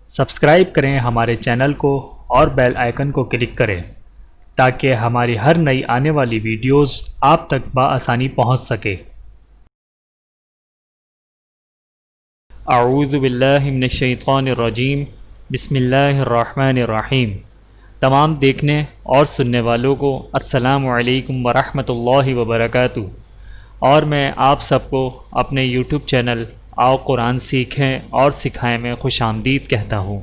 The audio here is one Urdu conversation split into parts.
سبسکرائب کریں ہمارے چینل کو اور بیل آئیکن کو کلک کریں تاکہ ہماری ہر نئی آنے والی ویڈیوز آپ تک بآسانی پہنچ سکے۔ اعوذ باللہ من الشیطان الرجیم، بسم اللہ الرحمن الرحیم۔ تمام دیکھنے اور سننے والوں کو السلام علیکم ورحمۃ اللہ وبرکاتہ، اور میں آپ سب کو اپنے یوٹیوب چینل آؤ قرآن سیکھیں اور سکھائیں میں خوش آمدید کہتا ہوں۔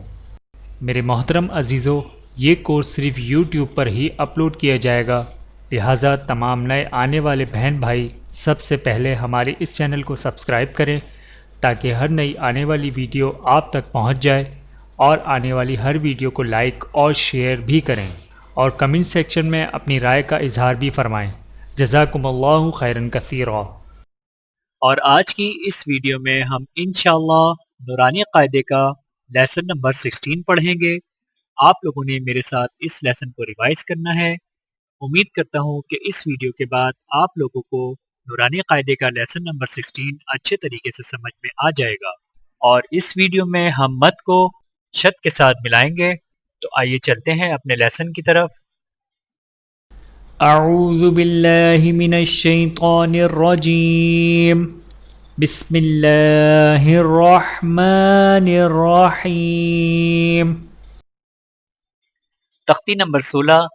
میرے محترم عزیزو، یہ کورس صرف یوٹیوب پر ہی اپلوڈ کیا جائے گا، لہٰذا تمام نئے آنے والے بہن بھائی سب سے پہلے ہمارے اس چینل کو سبسکرائب کریں تاکہ ہر نئی آنے والی ویڈیو آپ تک پہنچ جائے، اور آنے والی ہر ویڈیو کو لائک اور شیئر بھی کریں، اور کمنٹ سیکشن میں اپنی رائے کا اظہار بھی فرمائیں۔ جزاکم اللہ خیرا کثیرا۔ اور آج کی اس ویڈیو میں ہم انشاءاللہ نورانی قاعدے کا لیسن نمبر 16 پڑھیں گے۔ آپ لوگوں نے میرے ساتھ اس لیسن کو ریوائز کرنا ہے۔ امید کرتا ہوں کہ اس ویڈیو کے بعد آپ لوگوں کو نورانی قاعدے کا لیسن نمبر 16 اچھے طریقے سے سمجھ میں آ جائے گا، اور اس ویڈیو میں ہم مد کو شد کے ساتھ ملائیں گے۔ تو آئیے چلتے ہیں اپنے لیسن کی طرف۔ اعوذ باللہ من الشیطان الرجیم، بسم اللہ الرحمن الرحیم۔ تختی نمبر 16،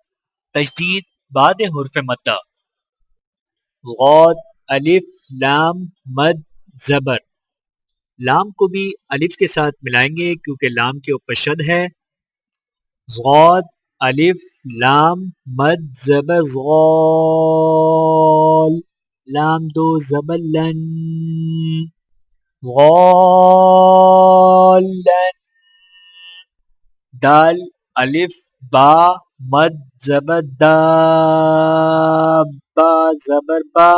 تجدید بعد حرف مدہ۔ غاد، الف، لام، مد، زبر۔ لام کو بھی الف کے ساتھ ملائیں گے کیونکہ لام کے اوپر شد ہے۔ غاد، الف، لام، مد، زبر، غال، لام دو زبر لن، غالن۔ دال، الف، با، مد، زبر دا، با زبر با،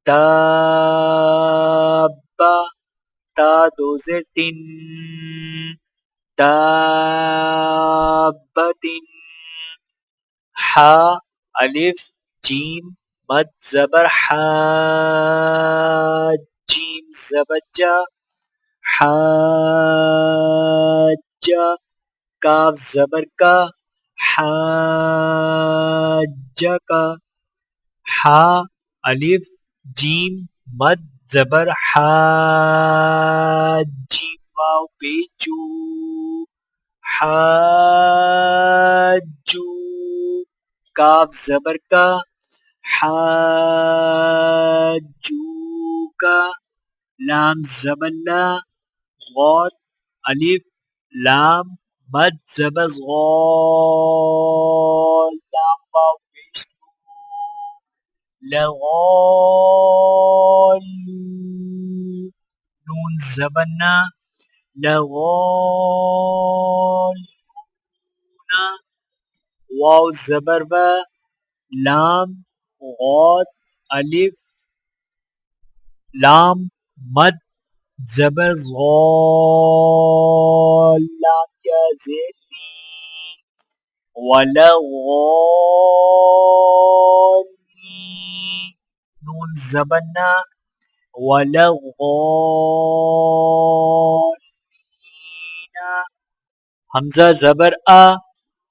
دابا، تا دو زیر تین، دابتن۔ حا، الف، جیم، مد، زبر حا، جیم زبر جا، حاجا، کاف زبر کا، حاجا کا۔ حا، الف، جیم، مد، زبر حا، جیم واو پیچو، حاجو، کاف زبر کا، حاجو کا۔ لام زبر لا، غور، الف، لام، مد، زبر غال، لام واو پیش لغالو، نون زبر نا، لغالونا، واو زبر و، لام، غاد، الف، لام، مد، زبر غال، لام یا زیر لی، ولغالین، نون زبر نا، ولغالین۔ حمزہ زبر آ،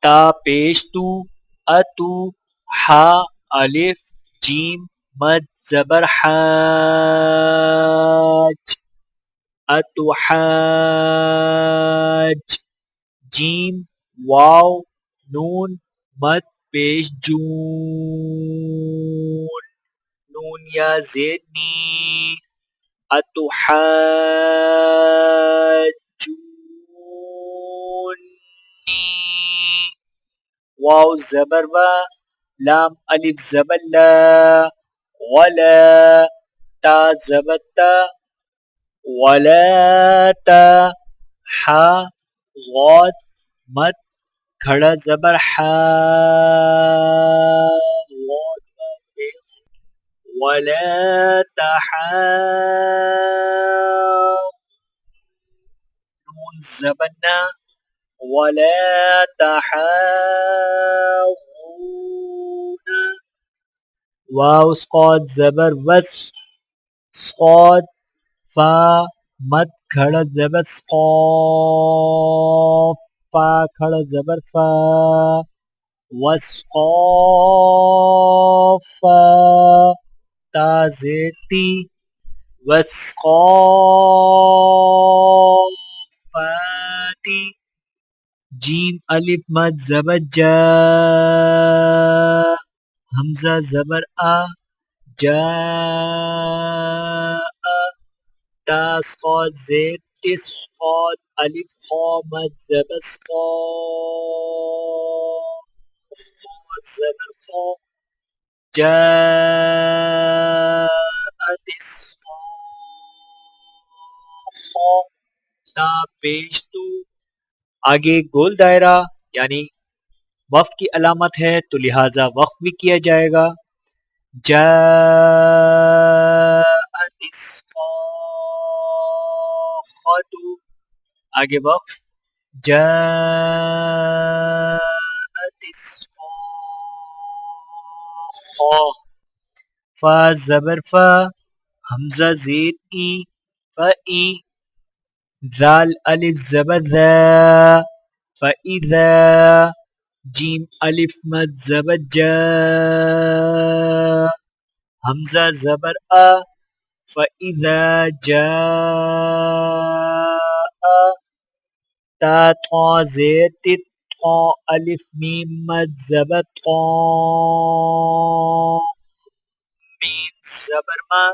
تا پیش تو، اتو، حا، الف، جیم، مد، زبر حاج، اتحاج۔ جیم، واو، نون، مد پیش جون، نون یا زیر نی، اتحاجونی۔ واو زبر و، لام الف زبر لا، ولا، تا زبر تا، ولا تا۔ حا، غاد، مد، کھڑا زبر حا، ولا تحاضون، نون زبر نا، ولا تحاضون۔ واو صاد زبر وس، صاد، فا، مد کھڑا زبر قاف، فا کھڑا زبر فا، وسقاف، تا زیر تی، وسقافاتی، جیم الف مد زبر جا، حمزہ زبر آ، جا، تا صاد زیر تس صاد الف خا مد زبر خا، زبر خا، جاءت الصاخة، تا پیش تو، آگے گول دائرہ یعنی وقف کی علامت ہے تو لہٰذا وقف بھی کیا جائے گا. جاءت الصاخة، آگے وقف جاءت الصاخة. فا زبر فا، حمزہ زیر ای، فئی، ذال الف زبر ذا، فإذا، جیم الف مد زبر جا، حمزہ زبر آ، فإذا جاء، تا تھا زیر تت تھا الف میم مد زبر تھا، میم زبر ما،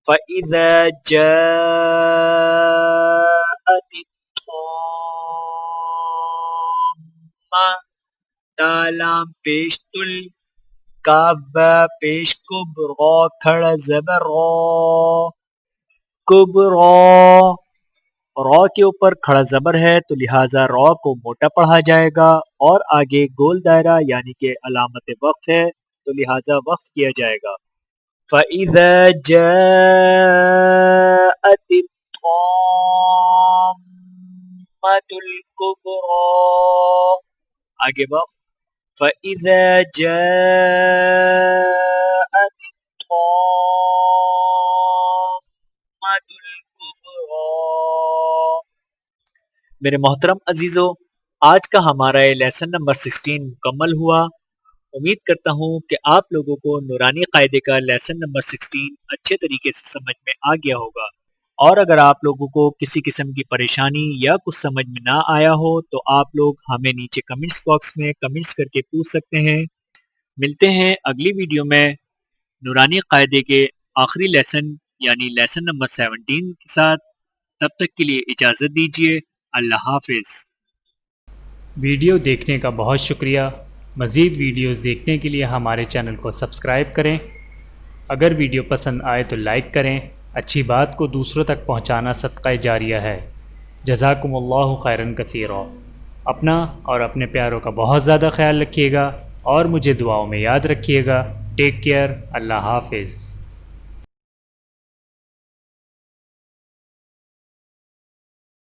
فإذا جاءت الطامة، تا لام پیش تل، کاف با پیش کب، را کھڑا زبر را، کبرا، را کے اوپر کھڑا زبر ہے تو لہٰذا را کو موٹا پڑھا جائے گا، اور آگے گول دائرہ یعنی کہ علامت وقف ہے تو لہٰذا وقف کیا جائے گا. فَإِذَا جَاءَتِ الطَّامَّةُ الْكُبْرَى، آگے وقف فَإِذَا جَاءَتِ الطَّامَّةُ الْكُبْرَى. میرے محترم عزیزو، آج کا ہمارا یہ لیسن نمبر 16 مکمل ہوا. امید کرتا ہوں کہ آپ لوگوں کو نورانی قاعدے کا لیسن نمبر 16 اچھے طریقے سے سمجھ میں آ گیا ہوگا، اور اگر آپ لوگوں کو کسی قسم کی پریشانی یا کچھ سمجھ میں نہ آیا ہو تو آپ لوگ ہمیں نیچے کمنٹس باکس میں کمنٹس کر کے پوچھ سکتے ہیں. ملتے ہیں اگلی ویڈیو میں نورانی قاعدے کے آخری لیسن یعنی لیسن نمبر 17 کے ساتھ. تب تک کے لیے اجازت دیجیے. اللہ حافظ. ویڈیو دیکھنے کا بہت شکریہ. مزید ویڈیوز دیکھنے کے لیے ہمارے چینل کو سبسکرائب کریں. اگر ویڈیو پسند آئے تو لائک کریں. اچھی بات کو دوسروں تک پہنچانا صدقہ جاریہ ہے. جزاکم اللہ خیرا کثیرا. اپنا اور اپنے پیاروں کا بہت زیادہ خیال رکھیے گا اور مجھے دعاؤں میں یاد رکھیے گا. Take care. اللہ حافظ.